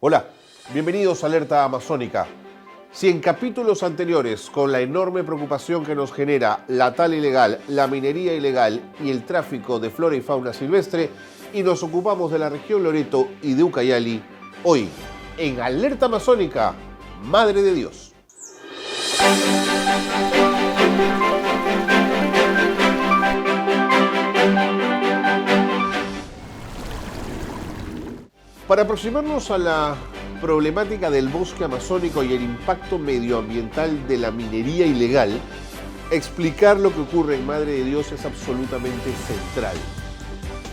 Hola, bienvenidos a Alerta Amazónica. Si en capítulos anteriores, con la enorme preocupación que nos genera la tala ilegal, la minería ilegal y el tráfico de flora y fauna silvestre, y nos ocupamos de la región Loreto y de Ucayali, hoy, en Alerta Amazónica, Madre de Dios. Para aproximarnos a la problemática del bosque amazónico y el impacto medioambiental de la minería ilegal, explicar lo que ocurre en Madre de Dios es absolutamente central.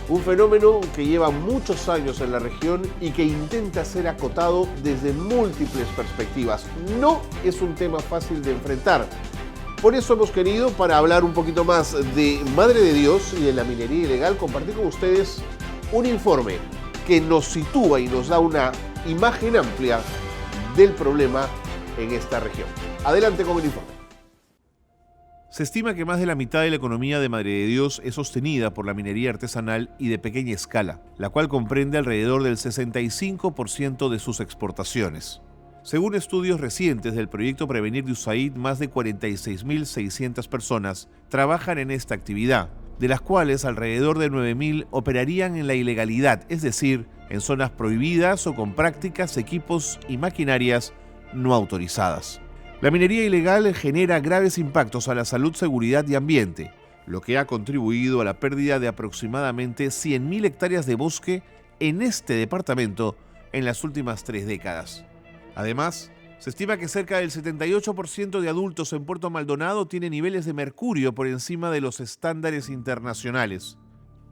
Un fenómeno que lleva muchos años en la región y que intenta ser acotado desde múltiples perspectivas. No es un tema fácil de enfrentar. Por eso hemos querido, para hablar un poquito más de Madre de Dios y de la minería ilegal, compartir con ustedes un informe que nos sitúa y nos da una imagen amplia del problema en esta región. Adelante con el informe. Se estima que más de la mitad de la economía de Madre de Dios es sostenida por la minería artesanal y de pequeña escala, la cual comprende alrededor del 65% de sus exportaciones. Según estudios recientes del proyecto Prevenir de USAID, más de 46.600 personas trabajan en esta actividad, de las cuales alrededor de 9.000 operarían en la ilegalidad, es decir, en zonas prohibidas o con prácticas, equipos y maquinarias no autorizadas. La minería ilegal genera graves impactos a la salud, seguridad y ambiente, lo que ha contribuido a la pérdida de aproximadamente 100.000 hectáreas de bosque en este departamento en las últimas 3 décadas. Además, se estima que cerca del 78% de adultos en Puerto Maldonado tiene niveles de mercurio por encima de los estándares internacionales.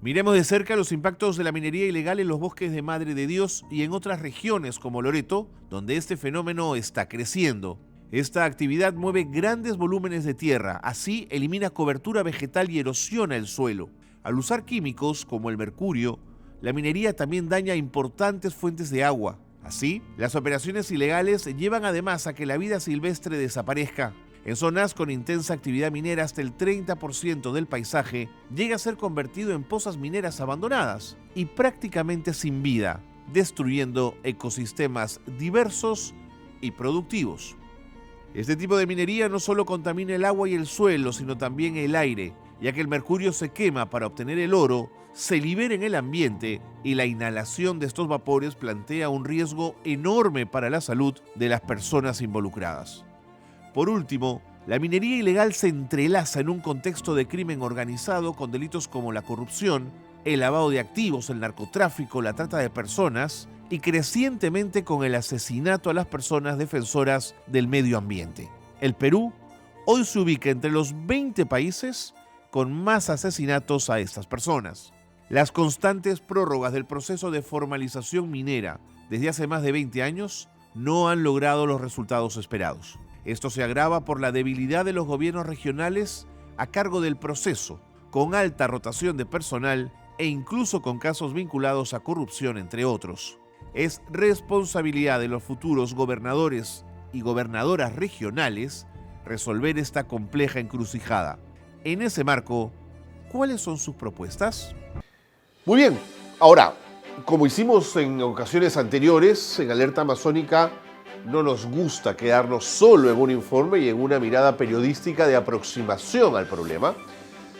Miremos de cerca los impactos de la minería ilegal en los bosques de Madre de Dios y en otras regiones como Loreto, donde este fenómeno está creciendo. Esta actividad mueve grandes volúmenes de tierra, así elimina cobertura vegetal y erosiona el suelo. Al usar químicos como el mercurio, la minería también daña importantes fuentes de agua. Así, las operaciones ilegales llevan además a que la vida silvestre desaparezca. En zonas con intensa actividad minera, hasta el 30% del paisaje llega a ser convertido en pozas mineras abandonadas y prácticamente sin vida, destruyendo ecosistemas diversos y productivos. Este tipo de minería no solo contamina el agua y el suelo, sino también el aire, ya que el mercurio se quema para obtener el oro, se libera en el ambiente y la inhalación de estos vapores plantea un riesgo enorme para la salud de las personas involucradas. Por último, la minería ilegal se entrelaza en un contexto de crimen organizado con delitos como la corrupción, el lavado de activos, el narcotráfico, la trata de personas y crecientemente con el asesinato a las personas defensoras del medio ambiente. El Perú hoy se ubica entre los 20 países con más asesinatos a estas personas. Las constantes prórrogas del proceso de formalización minera desde hace más de 20 años no han logrado los resultados esperados. Esto se agrava por la debilidad de los gobiernos regionales a cargo del proceso, con alta rotación de personal e incluso con casos vinculados a corrupción, entre otros. Es responsabilidad de los futuros gobernadores y gobernadoras regionales resolver esta compleja encrucijada. En ese marco, ¿cuáles son sus propuestas? Muy bien, ahora, como hicimos en ocasiones anteriores, en Alerta Amazónica, no nos gusta quedarnos solo en un informe y en una mirada periodística de aproximación al problema,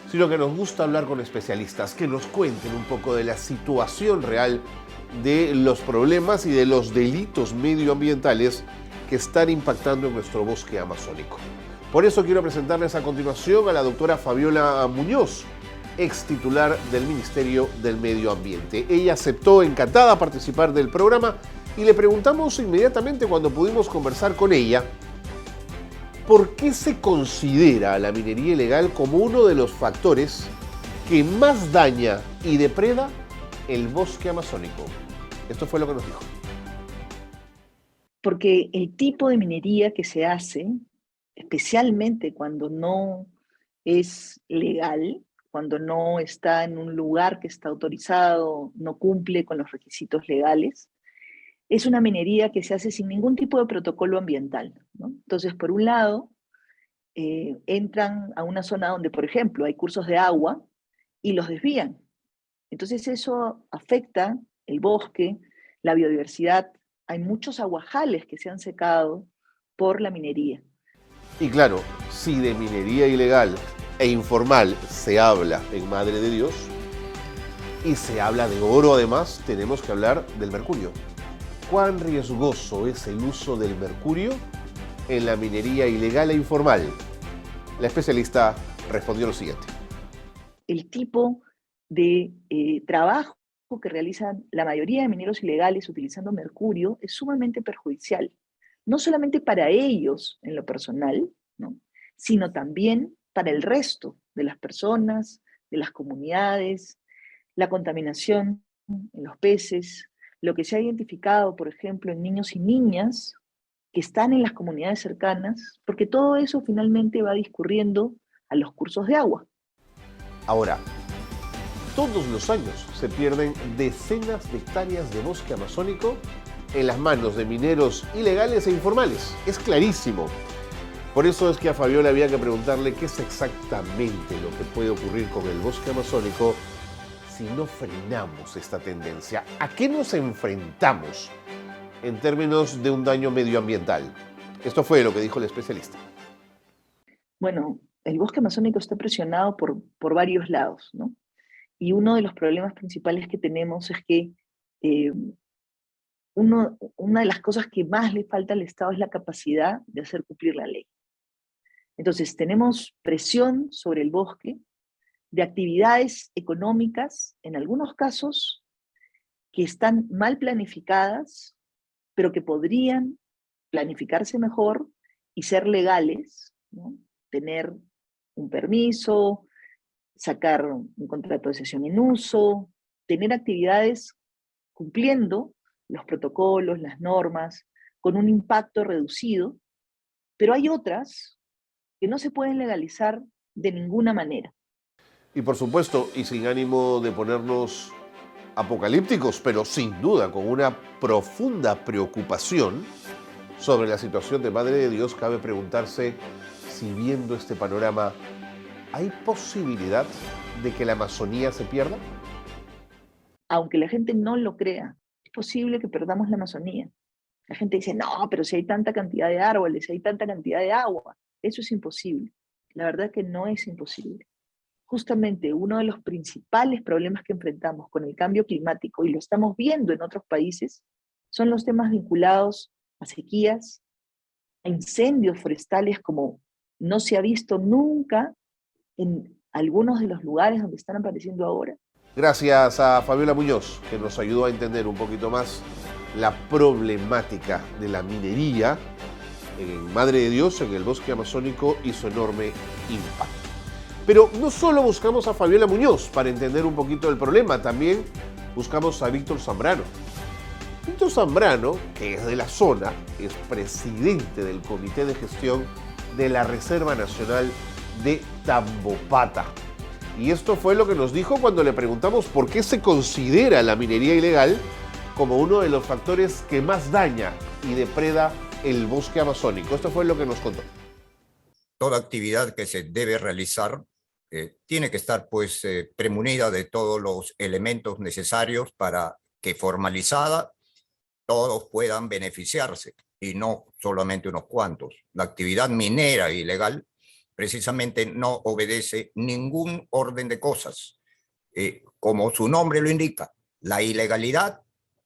sino que nos gusta hablar con especialistas que nos cuenten un poco de la situación real de los problemas y de los delitos medioambientales que están impactando en nuestro bosque amazónico. Por eso quiero presentarles a continuación a la doctora Fabiola Muñoz, ex titular del Ministerio del Medio Ambiente. Ella aceptó encantada participar del programa y le preguntamos inmediatamente cuando pudimos conversar con ella por qué se considera a la minería ilegal como uno de los factores que más daña y depreda el bosque amazónico. Esto fue lo que nos dijo. Porque el tipo de minería que se hace, especialmente cuando no es legal, cuando no está en un lugar que está autorizado, no cumple con los requisitos legales, es una minería que se hace sin ningún tipo de protocolo ambiental, ¿no? Entonces, por un lado, entran a una zona donde, por ejemplo, hay cursos de agua y los desvían. Entonces eso afecta el bosque, la biodiversidad hay muchos aguajales que se han secado por la minería. Y claro, si de minería ilegal e informal se habla en Madre de Dios, y se habla de oro además, tenemos que hablar del mercurio. ¿Cuán riesgoso es el uso del mercurio en la minería ilegal e informal? La especialista respondió lo siguiente. El tipo de trabajo que realizan la mayoría de mineros ilegales utilizando mercurio es sumamente perjudicial, no solamente para ellos en lo personal, ¿no?, sino también para el resto de las personas, de las comunidades, la contaminación en los peces, lo que se ha identificado, por ejemplo, en niños y niñas que están en las comunidades cercanas, porque todo eso finalmente va discurriendo a los cursos de agua. Ahora, todos los años se pierden decenas de hectáreas de bosque amazónico en las manos de mineros ilegales e informales. Es clarísimo. Por eso es que a Fabiola había que preguntarle qué es exactamente lo que puede ocurrir con el bosque amazónico si no frenamos esta tendencia. ¿A qué nos enfrentamos en términos de un daño medioambiental? Esto fue lo que dijo el especialista. Bueno, el bosque amazónico está presionado por varios lados, ¿no? Y uno de los problemas principales que tenemos es que una de las cosas que más le falta al Estado es la capacidad de hacer cumplir la ley. Entonces, tenemos presión sobre el bosque de actividades económicas, en algunos casos, que están mal planificadas, pero que podrían planificarse mejor y ser legales, ¿no? Tener un permiso, sacar un contrato de cesión en uso, tener actividades cumpliendo los protocolos, las normas, con un impacto reducido, pero hay otras que no se pueden legalizar de ninguna manera. Y por supuesto, y sin ánimo de ponernos apocalípticos, pero sin duda con una profunda preocupación sobre la situación de Madre de Dios, cabe preguntarse si viendo este panorama, ¿hay posibilidad de que la Amazonía se pierda? Aunque la gente no lo crea, es posible que perdamos la Amazonía. La gente dice, no, pero si hay tanta cantidad de árboles, si hay tanta cantidad de agua, eso es imposible. La verdad es que no es imposible. Justamente uno de los principales problemas que enfrentamos con el cambio climático, y lo estamos viendo en otros países, son los temas vinculados a sequías, a incendios forestales como no se ha visto nunca en algunos de los lugares donde están apareciendo ahora. Gracias a Fabiola Muñoz, que nos ayudó a entender un poquito más la problemática de la minería en Madre de Dios, en el bosque amazónico y su enorme impacto. Pero no solo buscamos a Fabiola Muñoz para entender un poquito el problema, también buscamos a Víctor Zambrano. Víctor Zambrano, que es de la zona, es presidente del Comité de Gestión de la Reserva Nacional de Tambopata. Y esto fue lo que nos dijo cuando le preguntamos por qué se considera la minería ilegal como uno de los factores que más daña y depreda el bosque amazónico. Esto fue lo que nos contó. Toda actividad que se debe realizar tiene que estar pues premunida de todos los elementos necesarios para que formalizada todos puedan beneficiarse y no solamente unos cuantos. La actividad minera ilegal precisamente no obedece ningún orden de cosas. Como su nombre lo indica, la ilegalidad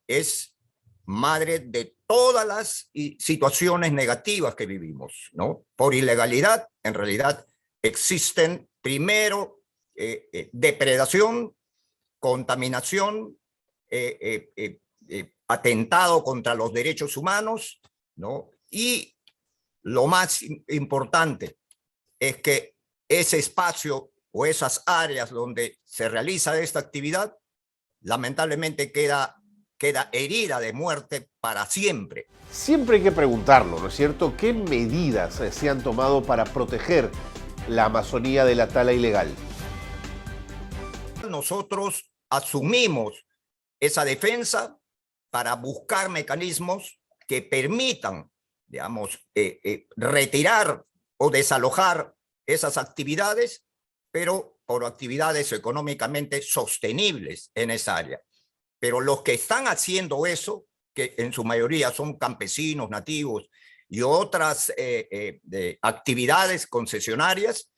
es madre de todas las situaciones negativas que vivimos, ¿no? Por ilegalidad, en realidad, existen primero depredación, contaminación, atentado contra los derechos humanos, ¿no? Y lo más importante es que ese espacio o esas áreas donde se realiza esta actividad, lamentablemente queda herida de muerte para siempre. Siempre hay que preguntarlo, ¿no es cierto? ¿Qué medidas se han tomado para proteger la Amazonía de la tala ilegal? Nosotros asumimos esa defensa para buscar mecanismos que permitan, digamos, retirar o desalojar esas actividades, pero por actividades económicamente sostenibles en esa área. Pero los que están haciendo eso que en su mayoría son campesinos, nativos y otras actividades concesionarias,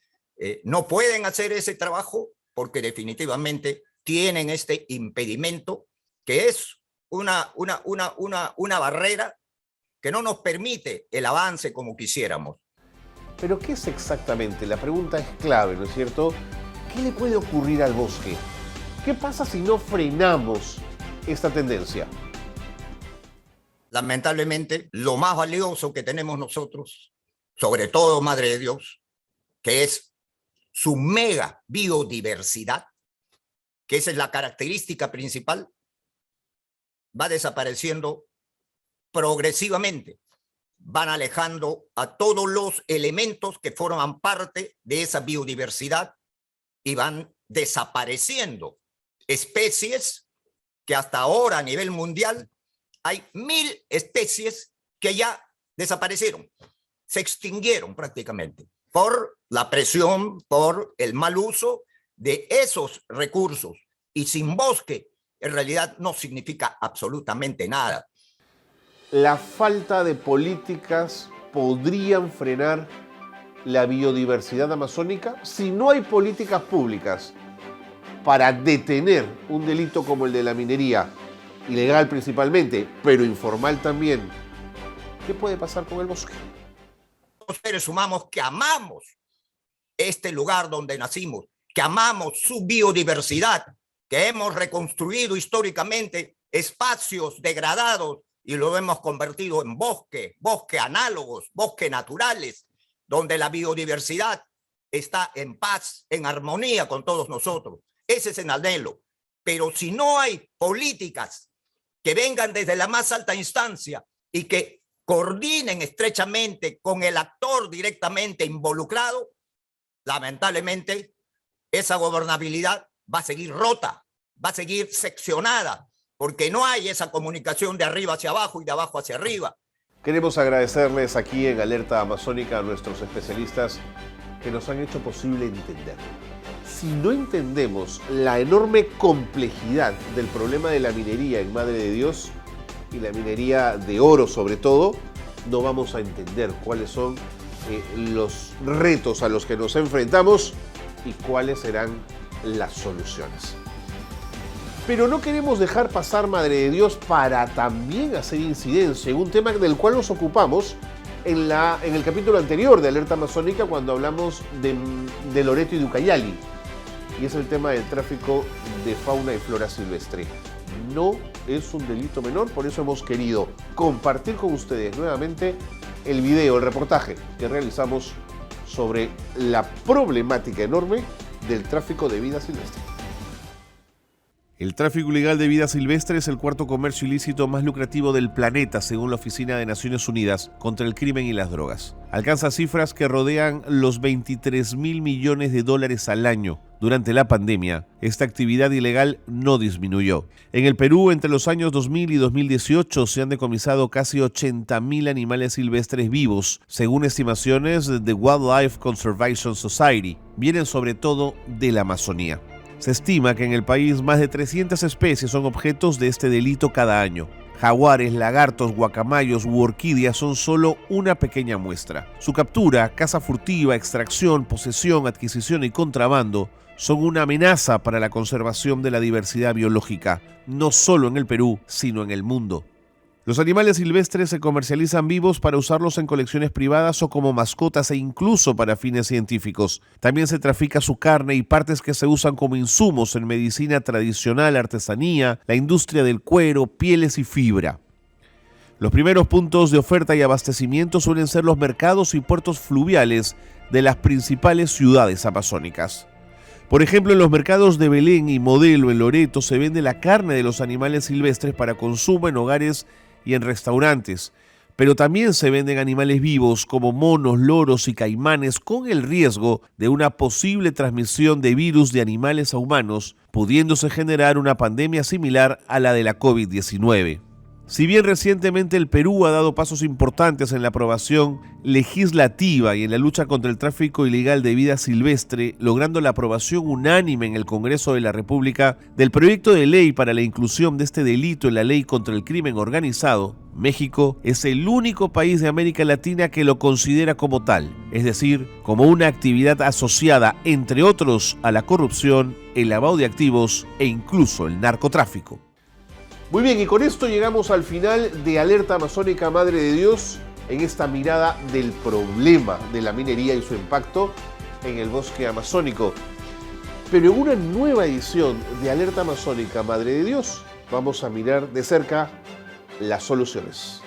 no pueden hacer ese trabajo porque definitivamente tienen este impedimento que es una barrera que no nos permite el avance como quisiéramos. Pero ¿qué es exactamente? La pregunta es clave, ¿no es cierto? ¿Qué le puede ocurrir al bosque? ¿Qué pasa si no frenamos esta tendencia? Lamentablemente, lo más valioso que tenemos nosotros, sobre todo Madre de Dios, que es su mega biodiversidad, que esa es la característica principal, va desapareciendo progresivamente. Van alejando a todos los elementos que forman parte de esa biodiversidad y van desapareciendo especies que hasta ahora a nivel mundial hay 1000 especies que ya desaparecieron, se extinguieron prácticamente por la presión, por el mal uso de esos recursos. Y sin bosque, en realidad no significa absolutamente nada. ¿La falta de políticas podrían frenar la biodiversidad amazónica? Si no hay políticas públicas para detener un delito como el de la minería, ilegal principalmente, pero informal también, ¿qué puede pasar con el bosque? Los seres humanos que amamos este lugar donde nacimos, que amamos su biodiversidad, que hemos reconstruido históricamente espacios degradados y lo hemos convertido en bosque análogos, bosques naturales, donde la biodiversidad está en paz, en armonía con todos nosotros. Ese es el anhelo. Pero si no hay políticas que vengan desde la más alta instancia y que coordinen estrechamente con el actor directamente involucrado, lamentablemente esa gobernabilidad va a seguir rota, va a seguir seccionada, porque no hay esa comunicación de arriba hacia abajo y de abajo hacia arriba. Queremos agradecerles aquí en Alerta Amazónica a nuestros especialistas que nos han hecho posible entender. Si no entendemos la enorme complejidad del problema de la minería en Madre de Dios y la minería de oro sobre todo, no vamos a entender cuáles son los retos a los que nos enfrentamos y cuáles serán las soluciones. Pero no queremos dejar pasar Madre de Dios para también hacer incidencia en un tema del cual nos ocupamos en el capítulo anterior de Alerta Amazónica cuando hablamos de Loreto y de Ucayali, y es el tema del tráfico de fauna y flora silvestre. No es un delito menor, por eso hemos querido compartir con ustedes nuevamente el video, el reportaje que realizamos sobre la problemática enorme del tráfico de vida silvestre. El tráfico ilegal de vida silvestre es el cuarto comercio ilícito más lucrativo del planeta, según la Oficina de Naciones Unidas contra el Crimen y las Drogas. Alcanza cifras que rodean los 23.000 millones de dólares al año. Durante la pandemia, esta actividad ilegal no disminuyó. En el Perú, entre los años 2000 y 2018, se han decomisado casi 80.000 animales silvestres vivos, según estimaciones de Wildlife Conservation Society. Vienen sobre todo de la Amazonía. Se estima que en el país más de 300 especies son objetos de este delito cada año. Jaguares, lagartos, guacamayos u orquídeas son solo una pequeña muestra. Su captura, caza furtiva, extracción, posesión, adquisición y contrabando son una amenaza para la conservación de la diversidad biológica, no solo en el Perú, sino en el mundo. Los animales silvestres se comercializan vivos para usarlos en colecciones privadas o como mascotas e incluso para fines científicos. También se trafica su carne y partes que se usan como insumos en medicina tradicional, artesanía, la industria del cuero, pieles y fibra. Los primeros puntos de oferta y abastecimiento suelen ser los mercados y puertos fluviales de las principales ciudades amazónicas. Por ejemplo, en los mercados de Belén y Modelo en Loreto se vende la carne de los animales silvestres para consumo en hogares y en restaurantes, pero también se venden animales vivos como monos, loros y caimanes con el riesgo de una posible transmisión de virus de animales a humanos, pudiéndose generar una pandemia similar a la de la COVID-19. Si bien recientemente el Perú ha dado pasos importantes en la aprobación legislativa y en la lucha contra el tráfico ilegal de vida silvestre, logrando la aprobación unánime en el Congreso de la República del proyecto de ley para la inclusión de este delito en la ley contra el crimen organizado, México es el único país de América Latina que lo considera como tal, es decir, como una actividad asociada, entre otros, a la corrupción, el lavado de activos e incluso el narcotráfico. Muy bien, y con esto llegamos al final de Alerta Amazónica Madre de Dios, en esta mirada del problema de la minería y su impacto en el bosque amazónico. Pero en una nueva edición de Alerta Amazónica Madre de Dios, vamos a mirar de cerca las soluciones.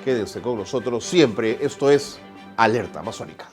Quédense con nosotros siempre, esto es Alerta Amazónica.